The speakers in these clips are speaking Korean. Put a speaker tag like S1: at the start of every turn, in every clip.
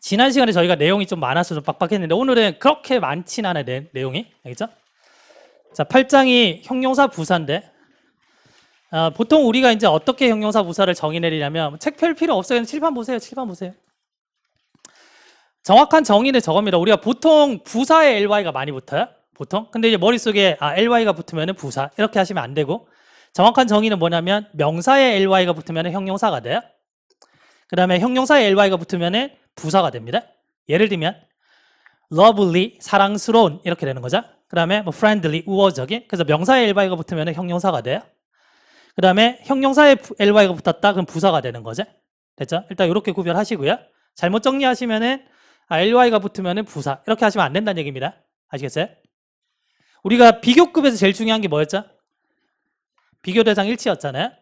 S1: 지난 시간에 저희가 내용이 좀 많아서 좀 빡빡했는데 오늘은 그렇게 많진 않아요, 내용이. 알겠죠? 자, 8장이 형용사 부사인데 보통 우리가 이제 어떻게 형용사 부사를 정의내리냐면 책 펼 필요 없어요. 칠판 보세요. 칠판 보세요. 정확한 정의는 저겁니다. 우리가 보통 부사에 ly가 많이 붙어요. 보통. 근데 이제 머릿속에 ly가 붙으면 부사 이렇게 하시면 안 되고 정확한 정의는 뭐냐면 명사에 ly가 붙으면 형용사가 돼요. 그 다음에 형용사에 ly가 붙으면 부사가 됩니다. 예를 들면 lovely, 사랑스러운 이렇게 되는 거죠. 그 다음에 뭐 friendly, 우호적인. 그래서 명사에 ly가 붙으면 형용사가 돼요. 그 다음에 형용사에 ly가 붙었다 그럼 부사가 되는 거죠. 됐죠? 일단 이렇게 구별하시고요. 잘못 정리하시면은 ly가 붙으면 부사 이렇게 하시면 안 된다는 얘기입니다. 아시겠어요? 우리가 비교급에서 제일 중요한 게 뭐였죠? 비교 대상 일치였잖아요.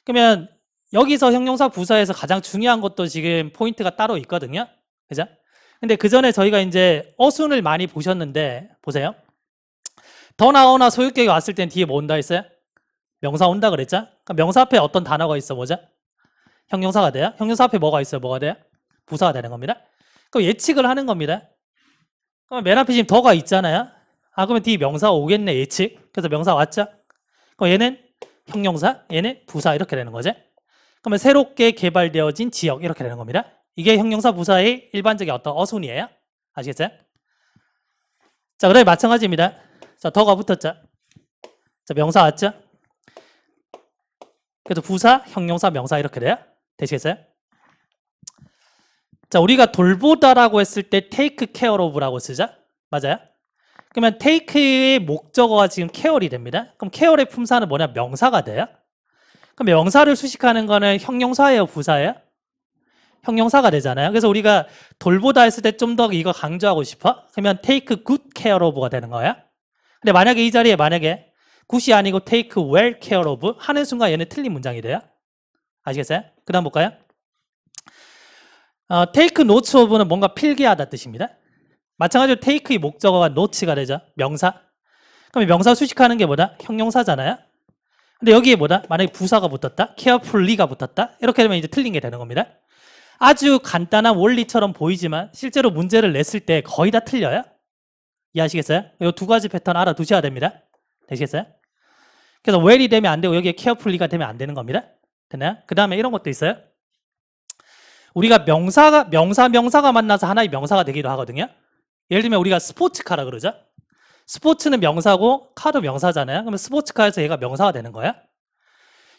S1: 그러면 여기서 형용사 부사에서 가장 중요한 것도 지금 포인트가 따로 있거든요. 그죠? 근데 그 전에 저희가 이제 어순을 많이 보셨는데 보세요. 더 나오나 소유격이 왔을 땐 뒤에 뭐 온다 했어요? 명사 온다 그랬죠? 그럼 명사 앞에 어떤 단어가 있어? 뭐죠? 형용사가 돼요? 형용사 앞에 뭐가 있어요? 뭐가 돼요? 부사가 되는 겁니다. 그럼 예측을 하는 겁니다. 그럼 맨 앞에 지금 더가 있잖아요. 그러면 뒤에 명사 오겠네, 예측. 그래서 명사 왔죠? 그럼 얘는 형용사, 얘는 부사 이렇게 되는 거죠. 그러면 새롭게 개발되어진 지역 이렇게 되는 겁니다. 이게 형용사 부사의 일반적인 어떤 어순이에요. 아시겠어요? 자, 그다음에 마찬가지입니다. 자, 더가 붙었죠? 자, 명사 왔죠? 그래서 부사, 형용사, 명사 이렇게 돼요. 되시겠어요? 자, 우리가 돌보다라고 했을 때 take care of라고 쓰죠? 맞아요? 그러면 take의 목적어가 지금 care이 됩니다. 그럼 care의 품사는 뭐냐? 명사가 돼요. 그럼 명사를 수식하는 거는 형용사예요? 부사예요? 형용사가 되잖아요. 그래서 우리가 돌보다 했을 때 좀 더 이거 강조하고 싶어? 그러면 take good care of가 되는 거야. 근데 만약에 이 자리에 만약에 good이 아니고 take well care of 하는 순간 얘는 틀린 문장이 돼요. 아시겠어요? 그 다음 볼까요? take notes of는 뭔가 필기하다 뜻입니다. 마찬가지로 take의 목적어가 notes가 되죠. 명사. 그럼 명사 수식하는 게 뭐다? 형용사잖아요. 근데 여기에 뭐다? 만약에 부사가 붙었다? carefully가 붙었다? 이렇게 되면 이제 틀린 게 되는 겁니다. 아주 간단한 원리처럼 보이지만 실제로 문제를 냈을 때 거의 다 틀려요. 이해하시겠어요? 이 두 가지 패턴 알아두셔야 됩니다. 되시겠어요? 그래서 well이 되면 안 되고 여기에 carefully가 되면 안 되는 겁니다. 됐나요? 그 다음에 이런 것도 있어요. 우리가 명사가 만나서 하나의 명사가 되기도 하거든요. 예를 들면 우리가 스포츠카라 그러죠. 스포츠는 명사고 카도 명사잖아요. 그러면 스포츠카에서 얘가 명사가 되는 거야.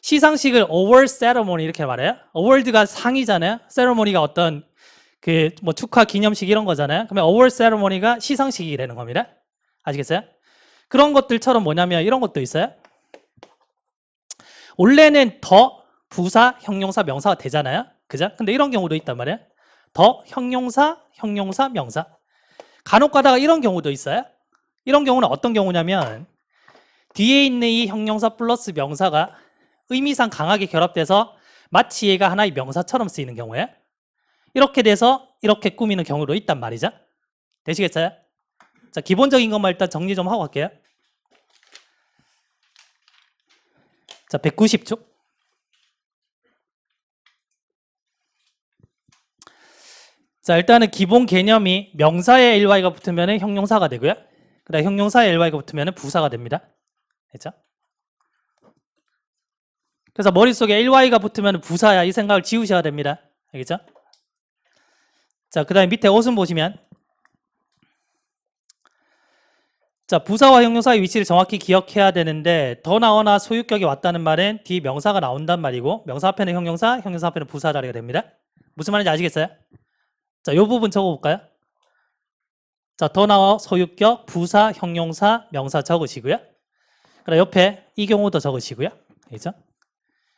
S1: 시상식을 award ceremony 이렇게 말해요. award가 상이잖아요. ceremony가 어떤 그 뭐 축하 기념식 이런 거잖아요. 그러면 award ceremony가 시상식이 되는 겁니다. 아시겠어요? 그런 것들처럼 뭐냐면 이런 것도 있어요. 원래는 더 부사, 형용사, 명사가 되잖아요. 그죠? 근데 이런 경우도 있단 말이에요. 더 형용사, 명사. 간혹 가다가 이런 경우도 있어요. 이런 경우는 어떤 경우냐면 뒤에 있는 이 형용사 플러스 명사가 의미상 강하게 결합돼서 마치 얘가 하나의 명사처럼 쓰이는 경우에 이렇게 돼서 이렇게 꾸미는 경우도 있단 말이죠. 되시겠어요? 자, 기본적인 것만 일단 정리 좀 하고 갈게요. 자, 190쪽. 자, 일단은 기본 개념이 명사에 ly가 붙으면 형용사가 되고요. 그 다음에 형용사에 ly가 붙으면 부사가 됩니다. 됐죠? 그래서 머릿속에 ly가 붙으면 부사야 이 생각을 지우셔야 됩니다. 알겠죠? 자, 그 다음에 밑에 어순 보시면 자, 부사와 형용사의 위치를 정확히 기억해야 되는데 더 나오나 소유격이 왔다는 말은 뒤에 명사가 나온단 말이고 명사 앞에는 형용사, 형용사 앞에는 부사 자리가 됩니다. 무슨 말인지 아시겠어요? 자, 이 부분 적어볼까요? 자, 더 나와 소유격, 부사, 형용사, 명사 적으시고요. 그다음 옆에 이 경우도 적으시고요. 알겠죠?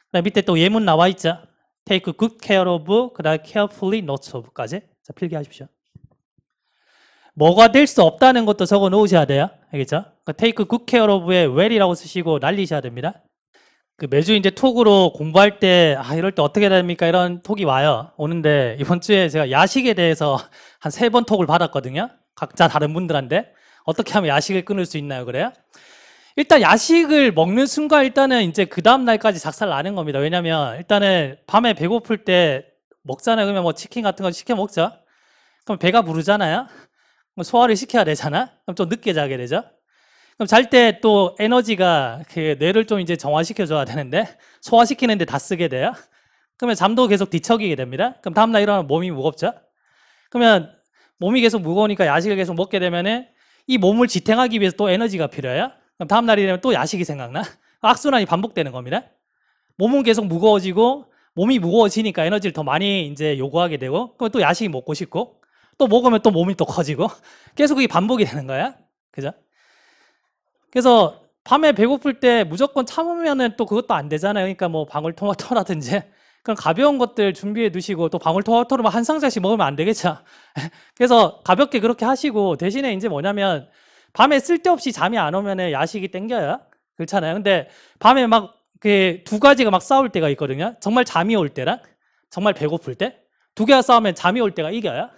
S1: 그다음 밑에 또 예문 나와 있죠. Take good care of, 그다음 carefully note of까지. 자, 필기하십시오. 뭐가 될 수 없다는 것도 적어 놓으셔야 돼요. 알겠죠? 그러니까 take good care of에 well이라고 쓰시고 날리셔야 됩니다. 그 매주 이제 톡으로 공부할 때 이럴 때 어떻게 해야 됩니까? 이런 톡이 와요. 오는데 이번 주에 제가 야식에 대해서 한 3번 톡을 받았거든요. 각자 다른 분들한테 어떻게 하면 야식을 끊을 수 있나요? 그래요? 일단 야식을 먹는 순간 일단은 이제 그 다음 날까지 작살 나는 겁니다. 왜냐면 일단은 밤에 배고플 때 먹잖아요. 그러면 뭐 치킨 같은 거 시켜 먹죠. 그럼 배가 부르잖아요. 그럼 소화를 시켜야 되잖아. 그럼 좀 늦게 자게 되죠. 그럼 잘 때 또 에너지가 그 뇌를 좀 이제 정화시켜 줘야 되는데 소화시키는데 다 쓰게 돼요. 그러면 잠도 계속 뒤척이게 됩니다. 그럼 다음날 일어나면 몸이 무겁죠. 그러면 몸이 계속 무거우니까 야식을 계속 먹게 되면은 이 몸을 지탱하기 위해서 또 에너지가 필요해요. 그럼 다음날이 되면 또 야식이 생각나. 악순환이 반복되는 겁니다. 몸은 계속 무거워지고 몸이 무거워지니까 에너지를 더 많이 이제 요구하게 되고 그럼 또 야식이 먹고 싶고 또 먹으면 또 몸이 또 커지고 계속 그게 반복이 되는 거야. 그죠? 그래서 밤에 배고플 때 무조건 참으면은 또 그것도 안 되잖아요. 그러니까 뭐 방울토마토라든지 그런 가벼운 것들 준비해 두시고 또 방울토마토를 한 상자씩 먹으면 안 되겠죠. 그래서 가볍게 그렇게 하시고 대신에 이제 뭐냐면 밤에 쓸데없이 잠이 안 오면은 야식이 땡겨요. 그렇잖아요. 근데 밤에 막 그 두 가지가 막 싸울 때가 있거든요. 정말 잠이 올 때랑 정말 배고플 때 두 개가 싸우면 잠이 올 때가 이겨요.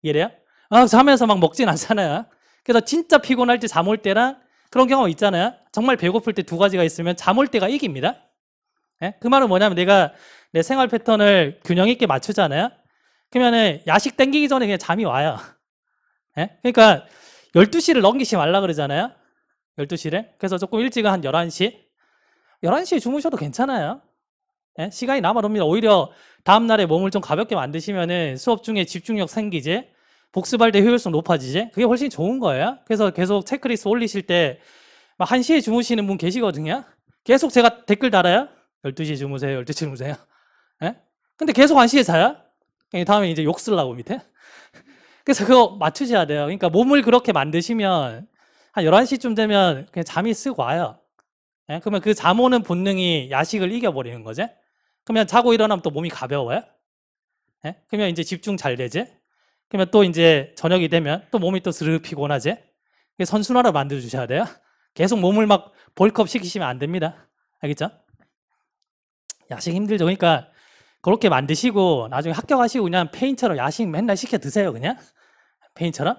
S1: 이래요? 자면서 막 먹진 않잖아요. 그래서 진짜 피곤할 때 잠 올 때랑 그런 경우 있잖아요. 정말 배고플 때 두 가지가 있으면 잠 올 때가 이깁니다. 예? 그 말은 뭐냐면 내가 내 생활 패턴을 균형 있게 맞추잖아요. 그러면은 야식 땡기기 전에 그냥 잠이 와요. 예? 그러니까 12시를 넘기지 말라 그러잖아요. 12시를. 그래서 조금 일찍은 한 11시. 11시에 주무셔도 괜찮아요. 예? 시간이 남아돕니다. 오히려 다음날에 몸을 좀 가볍게 만드시면은 수업 중에 집중력 생기지, 복습할 때 효율성 높아지지, 그게 훨씬 좋은 거예요. 그래서 계속 체크리스트 올리실 때 막 1시에 주무시는 분 계시거든요. 계속 제가 댓글 달아요. 12시 주무세요, 12시 주무세요. 예? 근데 계속 1시에 자요? 다음에 이제 욕 쓰려고 밑에. 그래서 그거 맞추셔야 돼요. 그러니까 몸을 그렇게 만드시면 한 11시쯤 되면 그냥 잠이 쓱 와요. 예? 그러면 그 잠 오는 본능이 야식을 이겨버리는 거지. 그러면 자고 일어나면 또 몸이 가벼워요. 예? 그러면 이제 집중 잘 되지. 그러면 또 이제 저녁이 되면 또 몸이 또 스르르 피곤하지. 선순환을 만들어 주셔야 돼요. 계속 몸을 막 볼컵 시키시면 안 됩니다. 알겠죠? 야식 힘들죠. 그러니까 그렇게 만드시고 나중에 합격하시고 그냥 페인처럼 야식 맨날 시켜 드세요. 그냥 페인처럼.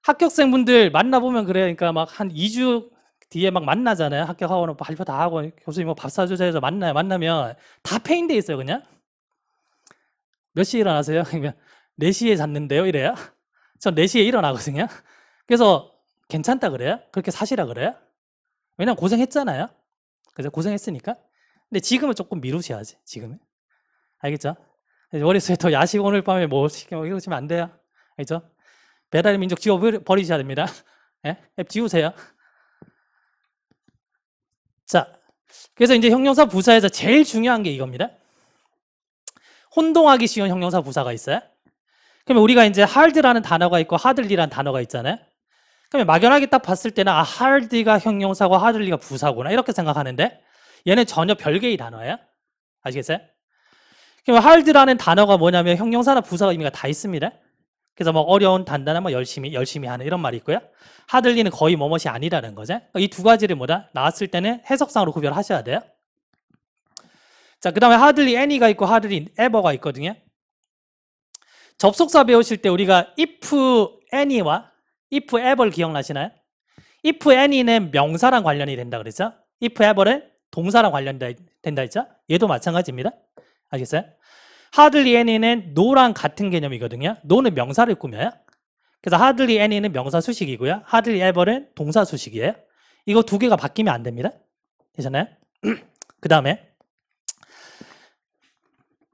S1: 합격생분들 만나보면 그래요. 그러니까 막 한 2주 뒤에 막 만나잖아요. 합격하고 발표 다 하고 교수님 뭐 밥 사주세요 해서 만나요. 만나면 다 페인돼 있어요. 그냥. 몇 시에 일어나세요? 그러면 4시에 잤는데요. 이래요. 전 4시에 일어나거든요. 그래서 괜찮다 그래요? 그렇게 사시라 그래요? 왜냐면 고생했잖아요. 그래서 고생했으니까. 근데 지금은 조금 미루셔야지. 지금은. 알겠죠? 머릿속에 더 야식 오늘 밤에 뭐 시켜 이러시면 안 돼요. 알겠죠? 배달의 민족 지워버리셔야 됩니다. 예? 앱 지우세요. 자, 그래서 이제 형용사 부사에서 제일 중요한 게 이겁니다. 혼동하기 쉬운 형용사 부사가 있어요. 그러면 우리가 이제 hard라는 단어가 있고 hardly라는 단어가 있잖아요. 그러면 막연하게 딱 봤을 때는 hard가 형용사고 hardly가 부사구나 이렇게 생각하는데 얘는 전혀 별개의 단어예요. 아시겠어요? 그럼 hard라는 단어가 뭐냐면 형용사나 부사가 의미가 다 있습니다. 그래서 뭐 어려운, 단단한, 뭐 열심히 하는 이런 말이 있고요. hardly는 거의 뭐뭇이 아니라는 거죠. 이 두 가지를 뭐다? 나왔을 때는 해석상으로 구별하셔야 돼요. 자, 그 다음에 hardly any가 있고 hardly ever가 있거든요. 접속사 배우실 때 우리가 if any와 if ever를 기억나시나요? if any는 명사랑 관련이 된다 그랬죠? if ever는 동사랑 관련된다 했죠? 얘도 마찬가지입니다. 알겠어요? hardly any는 no랑 같은 개념이거든요. no는 명사를 꾸며요. 그래서 hardly any는 명사 수식이고요. hardly ever는 동사 수식이에요. 이거 두 개가 바뀌면 안 됩니다. 되셨나요? 그 다음에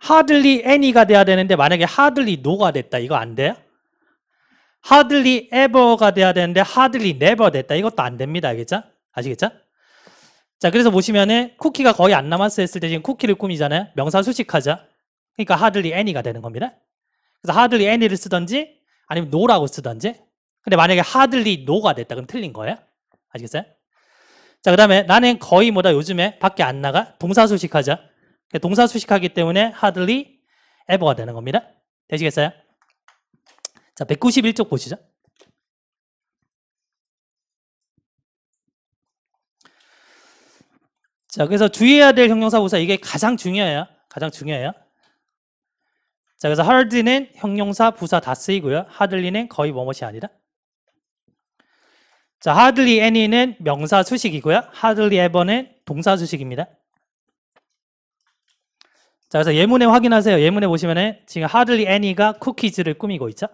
S1: hardly any가 돼야 되는데 만약에 hardly no가 됐다. 이거 안 돼요? hardly ever가 돼야 되는데 hardly never 됐다. 이것도 안 됩니다. 알겠죠? 아시겠죠? 자, 그래서 보시면은 쿠키가 거의 안 남았어 했을 때 지금 쿠키를 꾸미잖아요. 명사 수식하죠. 그러니까 hardly any가 되는 겁니다. 그래서 hardly any를 쓰든지 아니면 no라고 쓰든지. 근데 만약에 hardly no가 됐다. 그럼 틀린 거예요. 아시겠어요? 자, 그 다음에 나는 거의 뭐다 요즘에 밖에 안 나가. 동사 수식하죠. 동사 수식하기 때문에 hardly ever가 되는 겁니다. 되시겠어요? 자, 191쪽 보시죠. 자, 그래서 주의해야 될 형용사 부사 이게 가장 중요해요. 가장 중요해요. 자, 그래서 hard는 형용사 부사 다 쓰이고요. hardly는 거의 뭐뭇이 아니라. 자, hardly any는 명사 수식이고요. hardly ever는 동사 수식입니다. 자, 그래서 예문에 확인하세요. 예문에 보시면은 지금 hardly any가 쿠키즈를 꾸미고 있죠.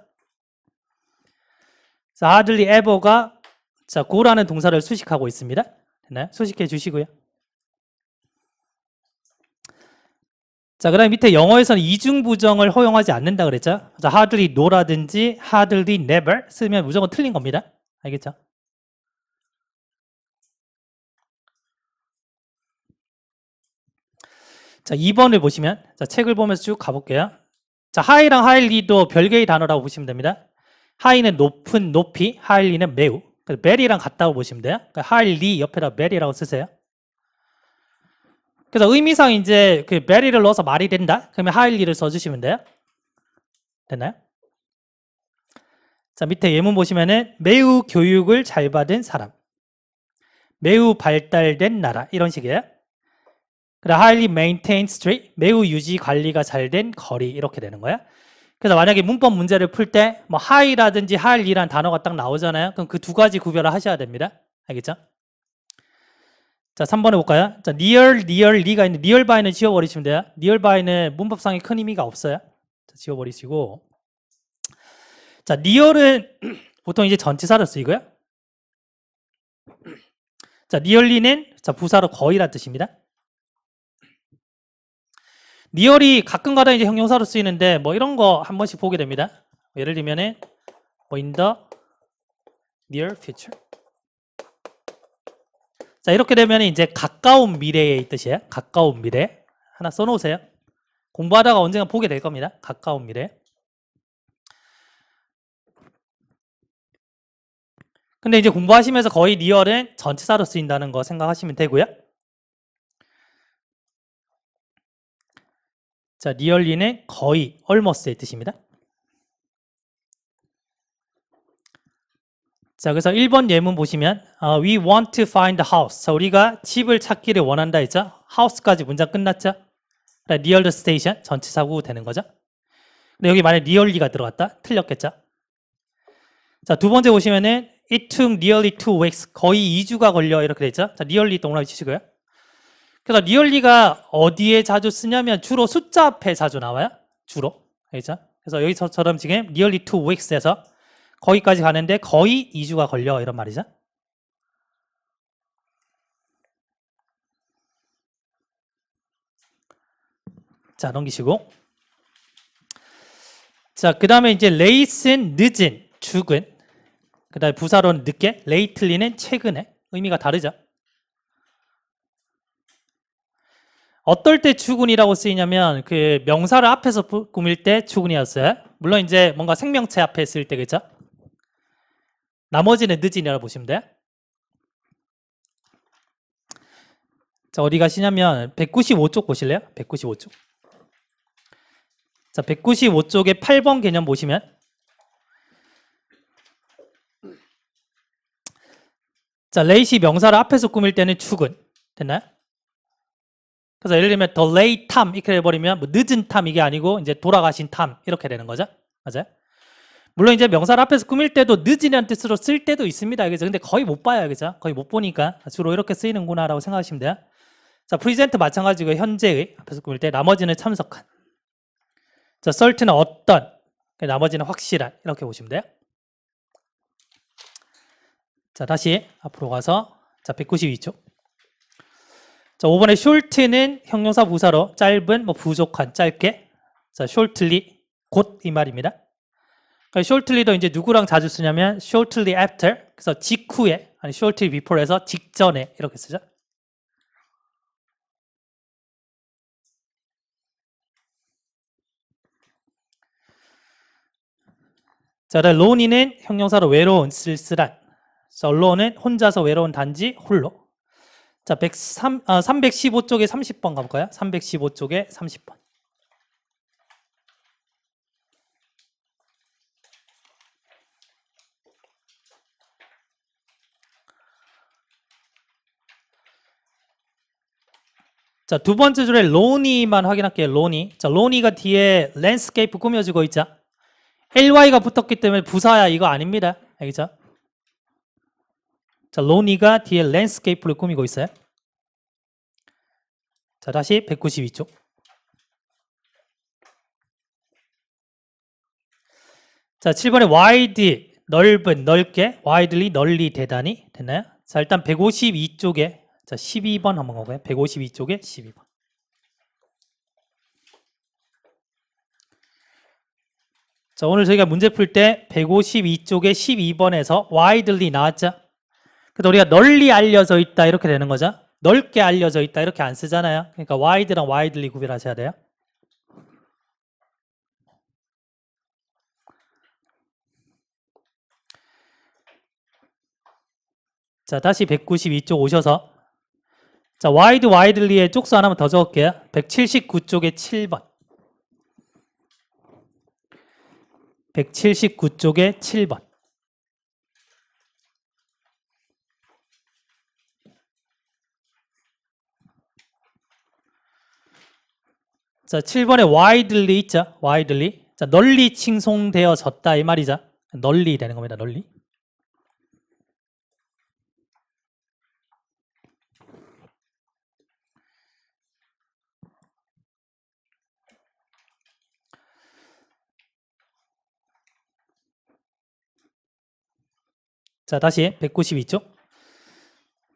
S1: 자, hardly ever가 자, go라는 동사를 수식하고 있습니다. 됐나요? 수식해 주시고요. 자, 그 다음에 밑에 영어에서는 이중부정을 허용하지 않는다 그랬죠. 자, hardly no라든지 hardly never 쓰면 무조건 틀린 겁니다. 알겠죠? 자, 2번을 보시면, 자, 책을 보면서 쭉 가볼게요. 자, high랑 highly도 별개의 단어라고 보시면 됩니다. high는 높은, 높이, highly는 매우. 그래서 very랑 같다고 보시면 돼요. 그러니까 highly 옆에다 very라고 쓰세요. 그래서 의미상 이제 그 very를 넣어서 말이 된다? 그러면 highly를 써주시면 돼요. 됐나요? 자, 밑에 예문 보시면은 매우 교육을 잘 받은 사람, 매우 발달된 나라 이런 식이에요. 그래, highly maintained street, 매우 유지 관리가 잘 된 거리 이렇게 되는 거야. 그래서 만약에 문법 문제를 풀 때 뭐 high라든지 highly라는 단어가 딱 나오잖아요. 그럼 그 두 가지 구별을 하셔야 됩니다. 알겠죠? 자, 3번 해볼까요? 자, nearly가 있는데 nearby는 지워버리시면 돼요. nearby는 문법상에 큰 의미가 없어요. 자, 지워버리시고. 자, near은 보통 이제 전치사로 쓰이고요. 자, nearly는 자, 부사로 거의란 뜻입니다. near이 가끔가다 이제 형용사로 쓰이는데 뭐 이런 거 한 번씩 보게 됩니다. 예를 들면은 뭐 in the near future. 자, 이렇게 되면 이제 가까운 미래의 뜻이에요. 가까운 미래. 하나 써놓으세요. 공부하다가 언젠가 보게 될 겁니다. 가까운 미래. 근데 이제 공부하시면서 거의 near은 전치사로 쓰인다는 거 생각하시면 되고요. 자, nearly는 거의, almost의 뜻입니다. 자, 그래서 1번 예문 보시면 we want to find a house. 자, 우리가 집을 찾기를 원한다 했죠. house까지 문장 끝났죠. near the station, 전치사구 되는 거죠. 근데 여기 만약에 nearly가 들어갔다? 틀렸겠죠. 자, 두 번째 보시면은 it took nearly 2 weeks. 거의 2주가 걸려 이렇게 되죠. 자, nearly 동그라미 치시고요. 그래서 nearly가 어디에 자주 쓰냐면 주로 숫자 앞에 자주 나와요. 주로. 알겠죠? 그래서 여기서처럼 지금 nearly 2 weeks에서 거기까지 가는데 거의 2주가 걸려 이런 말이죠. 자, 넘기시고. 자, 그 다음에 이제 late는 늦은, 죽은. 그 다음에 부사로는 늦게, lately는 최근에. 의미가 다르죠. 어떨 때 죽은이라고 쓰이냐면 그 명사를 앞에서 꾸밀 때 죽은이었어요. 물론 이제 뭔가 생명체 앞에 쓸 때겠죠. 나머지는 늦은이라고 보시면 돼요. 자, 어디 가시냐면 195쪽 보실래요? 195쪽. 자, 195쪽에 8번 개념 보시면 자, late이 명사를 앞에서 꾸밀 때는 죽은. 됐나요? 그래서 예를 들면 the late Tom 이렇게 해버리면 뭐 늦은 탐 이게 아니고 이제 돌아가신 탐 이렇게 되는 거죠. 맞아요? 물론 이제 명사를 앞에서 꾸밀 때도 늦은이라는 뜻으로 쓸 때도 있습니다. 그래서 근데 거의 못 봐요. 그죠? 거의 못 보니까 주로 이렇게 쓰이는구나 라고 생각하시면 돼요. 자, present 마찬가지고 현재의 앞에서 꾸밀 때 나머지는 참석한. 자, certain은 어떤, 나머지는 확실한 이렇게 보시면 돼요. 자, 다시 앞으로 가서 자, 192쪽. 자, 5번에 short는 형용사 부사로 짧은, 뭐 부족한, 짧게. 자, shortly 곧 이 말입니다. 그러니까 shortly도 이제 누구랑 자주 쓰냐면 shortly after, 그래서 직후에, 아니 shortly before에서 직전에 이렇게 쓰죠. 자, lonely는 형용사로 외로운, 쓸쓸한. 자, allone는 혼자서 외로운 단지 홀로. 자, 315쪽에 30번 가볼까요? 315쪽에 30번. 자, 두 번째 줄에 lonely만 확인할게요. lonely. 자, lonely가 뒤에 landscape 꾸며지고 있죠. ly가 붙었기 때문에 부사야 이거 아닙니다. 알겠죠? 자, lonely가 뒤에 landscape를 꾸미고 있어요. 자, 다시 192쪽. 자, 7번에 wide, 넓은, 넓게, widely, 널리, 대단히 됐나요? 자, 일단 152쪽에 자, 12번 한번 가볼까요? 152쪽에 12번. 자, 오늘 저희가 문제 풀 때 152쪽에 12번에서 widely 나왔죠? 그래서 우리가 널리 알려져 있다 이렇게 되는 거죠. 넓게 알려져 있다 이렇게 안 쓰잖아요. 그러니까 wide랑 widely 구별하셔야 돼요. 자, 다시 192쪽 오셔서 자, wide, widely의 쪽수 하나만 더 적을게요. 179쪽에 7번. 179쪽에 7번. 자, 7번에 widely 있죠? widely. 자, 널리 칭송되어졌다 이 말이죠. 널리 되는 겁니다. 널리. 자, 다시 192쪽.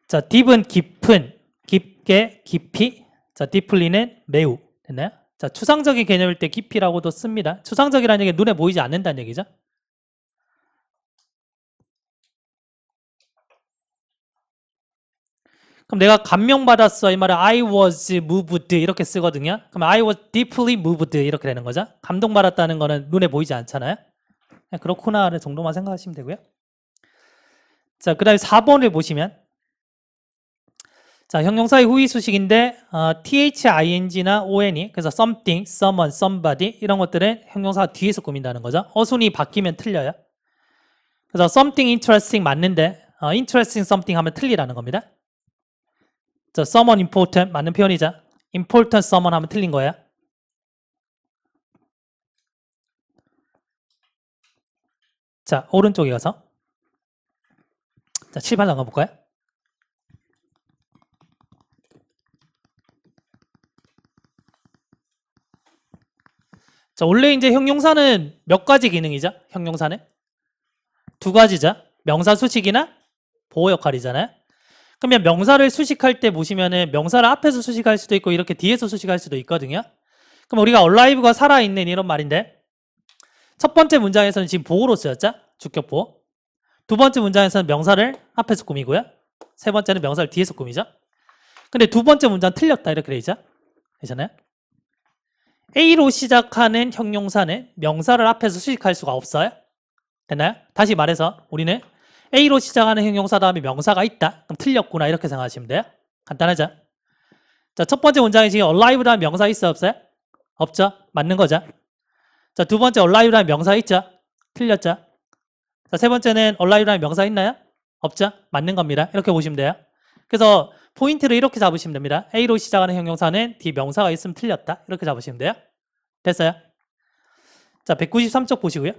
S1: 자, deep은 깊은, 깊게, 깊이. 자, deeply는 매우. 됐나요? 자, 추상적인 개념일 때 깊이라고도 씁니다. 추상적이라는 얘기는 눈에 보이지 않는다는 얘기죠. 그럼 내가 감명받았어 이 말은 I was moved 이렇게 쓰거든요. 그럼 I was deeply moved 이렇게 되는 거죠. 감동받았다는 거는 눈에 보이지 않잖아요. 그렇구나 정도만 생각하시면 되고요. 자, 그 다음에 4번을 보시면 자, 형용사의 후위 수식인데 thing나 on이 그래서 something, someone, somebody 이런 것들은 형용사가 뒤에서 꾸민다는 거죠. 어순이 바뀌면 틀려요. 그래서 something interesting 맞는데 interesting something 하면 틀리라는 겁니다. 자, someone important 맞는 표현이죠. important someone 하면 틀린 거예요. 자, 오른쪽에 가서 자, 7번 한번 볼까요? 자, 원래 이제 형용사는 몇 가지 기능이죠? 형용사는 두 가지죠. 명사 수식이나 보호 역할이잖아요. 그러면 명사를 수식할 때 보시면은 명사를 앞에서 수식할 수도 있고 이렇게 뒤에서 수식할 수도 있거든요. 그럼 우리가 alive가 살아있는 이런 말인데 첫 번째 문장에서는 지금 보호로 쓰였죠? 주격 보호. 두 번째 문장에서는 명사를 앞에서 꾸미고요. 세 번째는 명사를 뒤에서 꾸미죠. 근데 두 번째 문장 틀렸다 이렇게 돼 있죠? 되잖아요? A로 시작하는 형용사는 명사를 앞에서 수식할 수가 없어요. 됐나요? 다시 말해서 우리는 A로 시작하는 형용사 다음에 명사가 있다. 그럼 틀렸구나 이렇게 생각하시면 돼요. 간단하죠? 자, 첫 번째 문장에 지금 alive 다음에 명사 있어요? 없어요? 없죠? 맞는 거죠? 자, 두 번째 alive 다음에 명사 있죠? 틀렸죠? 자, 세 번째는 alive 다음에 명사 있나요? 없죠? 맞는 겁니다. 이렇게 보시면 돼요. 그래서 포인트를 이렇게 잡으시면 됩니다. A로 시작하는 형용사는 뒤 명사가 있으면 틀렸다. 이렇게 잡으시면 돼요. 됐어요? 자, 193쪽 보시고요.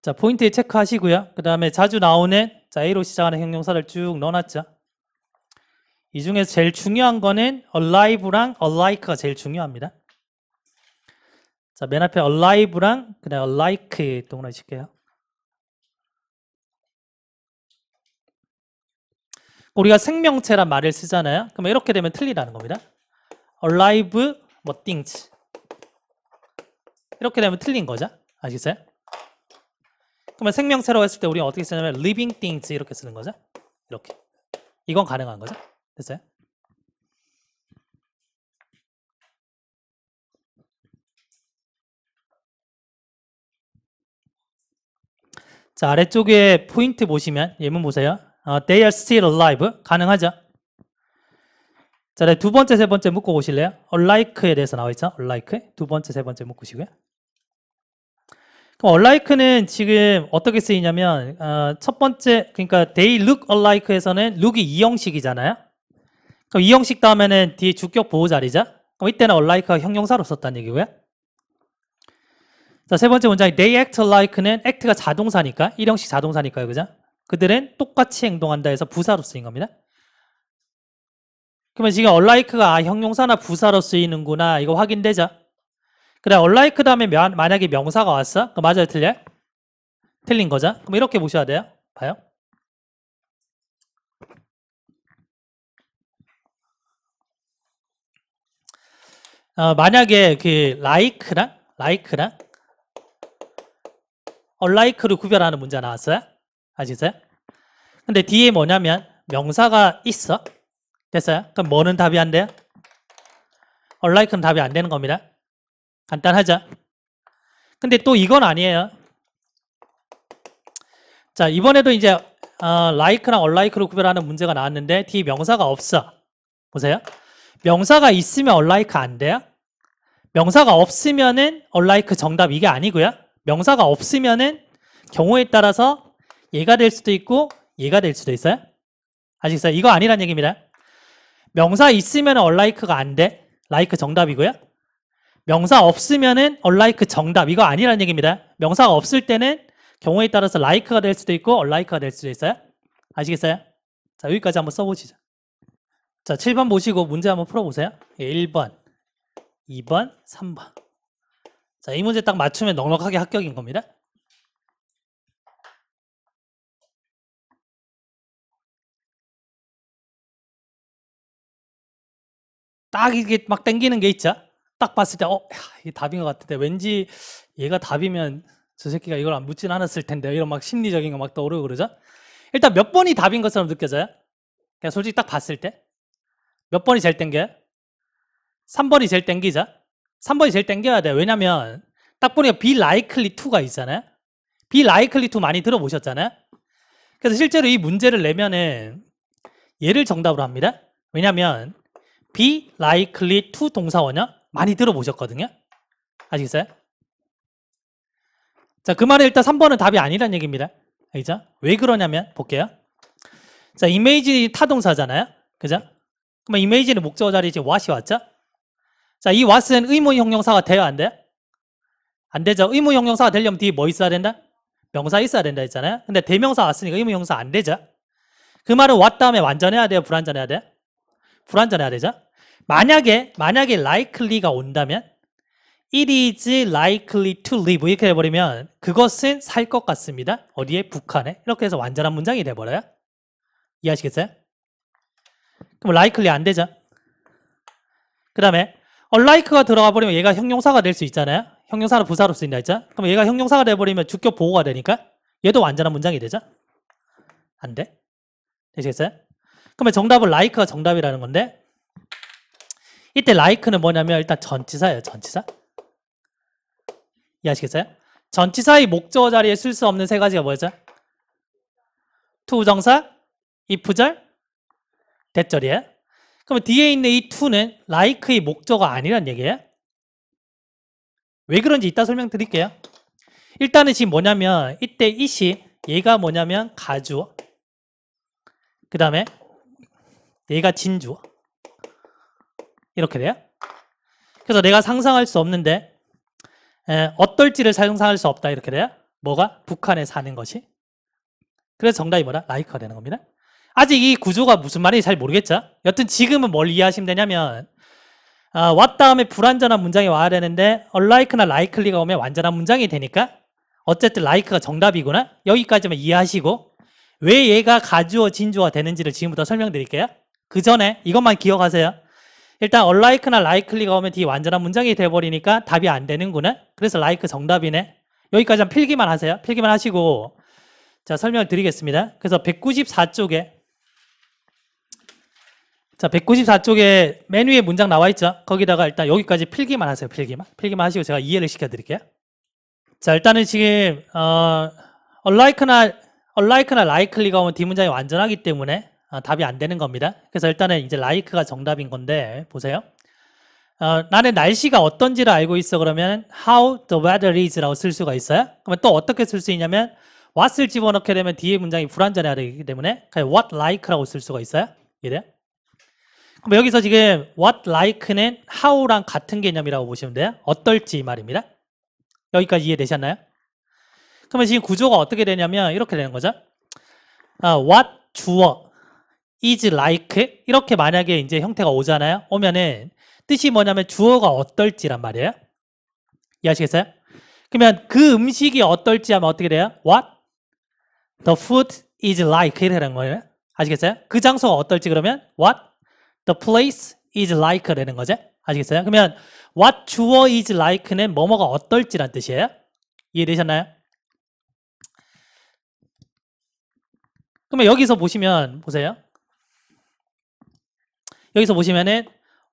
S1: 자, 포인트 체크하시고요. 그 다음에 자주 나오는 자, A로 시작하는 형용사를 쭉 넣어놨죠. 이 중에서 제일 중요한 거는 alive랑 alike가 제일 중요합니다. 자, 맨 앞에 alive랑 그다음 alike 동그라미 칠게요. 우리가 생명체란 말을 쓰잖아요. 그러면 이렇게 되면 틀리다는 겁니다. alive 뭐 things 이렇게 되면 틀린 거죠. 아시겠어요? 그러면 생명체라고 했을 때 우리가 어떻게 쓰냐면 living things 이렇게 쓰는 거죠. 이렇게. 이건 가능한 거죠. 됐어요? 자, 아래쪽에 포인트 보시면 예문 보세요. They are still alive. 가능하죠? 자, 네, 두 번째, 세 번째 묶어 보실래요? unlike에 대해서 나와 있죠? unlike. 두 번째, 세 번째 묶으시고요. 그럼 unlike는 지금 어떻게 쓰이냐면 첫 번째, 그러니까 they look alike에서는 look이 이형식이잖아요. 그럼 이형식 다음에는 뒤에 주격 보호 자리죠? 그럼 이때는 unlike가 형용사로 썼다는 얘기고요. 자, 세 번째 문장이 they act like는 act가 자동사니까, 일형식 자동사니까요, 그죠? 그들은 똑같이 행동한다 해서 부사로 쓰인 겁니다. 그러면 지금 unlike가 형용사나 부사로 쓰이는구나, 이거 확인되죠? 그래, unlike 다음에 만약에 명사가 왔어? 그럼 맞아요, 틀려요? 틀린 거죠? 그럼 이렇게 보셔야 돼요. 봐요. 만약에 그 like랑 unlike를 구별하는 문제 나왔어요? 아시겠어요? 근데 뒤에 뭐냐면 명사가 있어. 됐어요? 그럼 뭐는 답이 안 돼요? unlike는 답이 안 되는 겁니다. 간단하죠? 근데 또 이건 아니에요. 자, 이번에도 이제 like랑 unlike로 구별하는 문제가 나왔는데 뒤에 명사가 없어. 보세요. 명사가 있으면 unlike 안 돼요? 명사가 없으면은 unlike 정답 이게 아니고요. 명사가 없으면은 경우에 따라서 얘가 될 수도 있고 얘가 될 수도 있어요. 아시겠어요? 이거 아니란 얘기입니다. 명사 있으면 unlike가 안 돼. like 정답이고요. 명사 없으면은 unlike 정답 이거 아니란 얘기입니다. 명사가 없을 때는 경우에 따라서 like가 될 수도 있고 unlike가 될 수도 있어요. 아시겠어요? 자, 여기까지 한번 써보시죠. 자, 7번 보시고 문제 한번 풀어보세요. 1번, 2번, 3번. 자, 이 문제 딱 맞추면 넉넉하게 합격인 겁니다. 딱 이게 막 땡기는 게 있죠. 딱 봤을 때, 이게 답인 것 같은데 왠지 얘가 답이면 저 새끼가 이걸 안 묻진 않았을 텐데 이런 막 심리적인 거 막 떠오르고 그러죠. 일단 몇 번이 답인 것처럼 느껴져요. 그냥 솔직히 딱 봤을 때 몇 번이 제일 땡겨요? 3번이 제일 땡기죠. 3번이 제일 땡겨야 돼요. 왜냐면 딱 보니까 be likely to가 있잖아요. be likely to 많이 들어보셨잖아요. 그래서 실제로 이 문제를 내면은 얘를 정답으로 합니다. 왜냐면 be likely to 동사원형 많이 들어보셨거든요. 아시겠어요? 자, 그 말은 일단 3번은 답이 아니란 얘기입니다. 알겠죠? 왜 그러냐면 볼게요. 자, image 타동사잖아요. 그죠? 그러면 image는 목적어 자리에 지금 what이 왔죠? 자, 이 what은 의무 형용사가 돼요, 안 돼요? 안 되죠. 의무 형용사가 되려면 뒤에 뭐 있어야 된다? 명사 있어야 된다 했잖아요. 근데 대명사 왔으니까 의무 형용사 안 되죠. 그 말은 what 다음에 완전해야 돼요, 불완전해야 돼요? 불완전해야 되죠. 만약에 likely가 온다면 it is likely to live 이렇게 해버리면 그것은 살 것 같습니다. 어디에? 북한에. 이렇게 해서 완전한 문장이 돼버려요. 이해하시겠어요? 그럼 likely 안 되죠. 그 다음에 unlike가 들어가 버리면 얘가 형용사가 될 수 있잖아요. 형용사는 부사로 쓰인다 했죠. 그럼 얘가 형용사가 돼버리면 주격 보호가 되니까 얘도 완전한 문장이 되죠. 안 돼. 되시겠어요? 그러면 정답은 like가 정답이라는 건데 이때 like는 뭐냐면 일단 전치사예요. 전치사. 이해하시겠어요? 전치사의 목적어 자리에 쓸 수 없는 세 가지가 뭐였죠? 투부정사, if절, 대절이에요. 그러면 뒤에 있는 이 to는 like의 목적어가 아니란 얘기예요. 왜 그런지 이따 설명드릴게요. 일단은 지금 뭐냐면 이때 it이 얘가 뭐냐면 가주어, 그 다음에 얘가 진주어 이렇게 돼요. 그래서 내가 상상할 수 없는데 어떨지를 상상할 수 없다 이렇게 돼요. 뭐가? 북한에 사는 것이. 그래서 정답이 뭐라? like가 되는 겁니다. 아직 이 구조가 무슨 말인지 잘 모르겠죠? 여튼 지금은 뭘 이해하시면 되냐면 what 다음에 불완전한 문장이 와야 되는데 unlike나 likely가 오면 완전한 문장이 되니까 어쨌든 like가 정답이구나. 여기까지만 이해하시고 왜 얘가 가주어, 진주어가 되는지를 지금부터 설명드릴게요. 그 전에 이것만 기억하세요. 일단 unlike나 likely가 오면 뒤에 완전한 문장이 돼버리니까 답이 안 되는구나. 그래서 like 정답이네. 여기까지 필기만 하세요. 필기만 하시고 자, 설명을 드리겠습니다. 그래서 194쪽에 자, 194쪽에 맨 위에 문장 나와 있죠? 거기다가 일단 여기까지 필기만 하세요. 필기만 하시고 제가 이해를 시켜드릴게요. 자, 일단은 지금 unlike나 likely가 오면 뒷문장이 완전하기 때문에 답이 안 되는 겁니다. 그래서 일단은 이제 like가 정답인 건데 보세요. 나는 날씨가 어떤지를 알고 있어 그러면 how the weather is라고 쓸 수가 있어요. 그러면 또 어떻게 쓸 수 있냐면 what을 집어넣게 되면 뒤에 문장이 불완전해야 되기 때문에 그냥 what like라고 쓸 수가 있어요. 이래요? 그럼 여기서 지금 what like는 how랑 같은 개념이라고 보시면 돼요. 어떨지 이 말입니다. 여기까지 이해되셨나요? 그러면 지금 구조가 어떻게 되냐면 이렇게 되는 거죠. what 주어 is like 이렇게 만약에 이제 형태가 오잖아요. 오면은 뜻이 뭐냐면 주어가 어떨지란 말이에요. 이해하시겠어요? 그러면 그 음식이 어떨지 하면 어떻게 돼요? What the food is like 이렇게 되는 거예요. 아시겠어요? 그 장소가 어떨지 그러면 What the place is like 되는 거죠. 아시겠어요? 그러면 what 주어 is like는 뭐뭐가 어떨지란 뜻이에요. 이해되셨나요? 그러면 여기서 보시면 보세요. 여기서 보시면은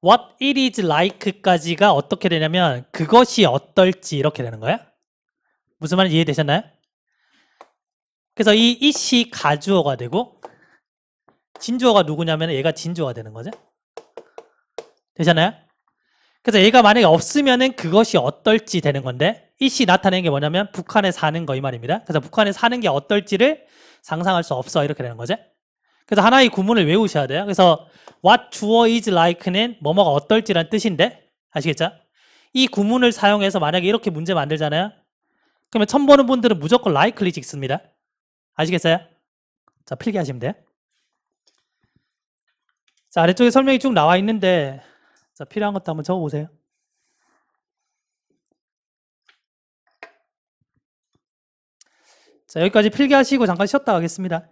S1: what it is like까지가 어떻게 되냐면 그것이 어떨지 이렇게 되는 거예요. 무슨 말인지 이해되셨나요? 그래서 이 it이 가주어가 되고 진주어가 누구냐면 얘가 진주어가 되는 거죠. 되셨나요? 그래서 얘가 만약에 없으면은 그것이 어떨지 되는 건데 it이 나타내는 게 뭐냐면 북한에 사는 거 이 말입니다. 그래서 북한에 사는 게 어떨지를 상상할 수 없어 이렇게 되는 거죠. 그래서 하나의 구문을 외우셔야 돼요. 그래서 what 주어 is like는 뭐뭐가 어떨지란 뜻인데 아시겠죠? 이 구문을 사용해서 만약에 이렇게 문제 만들잖아요. 그러면 처음 보는 분들은 무조건 likely 찍습니다. 아시겠어요? 자, 필기하시면 돼요. 자, 아래쪽에 설명이 쭉 나와 있는데 자, 필요한 것도 한번 적어보세요. 자, 여기까지 필기하시고 잠깐 쉬었다 가겠습니다.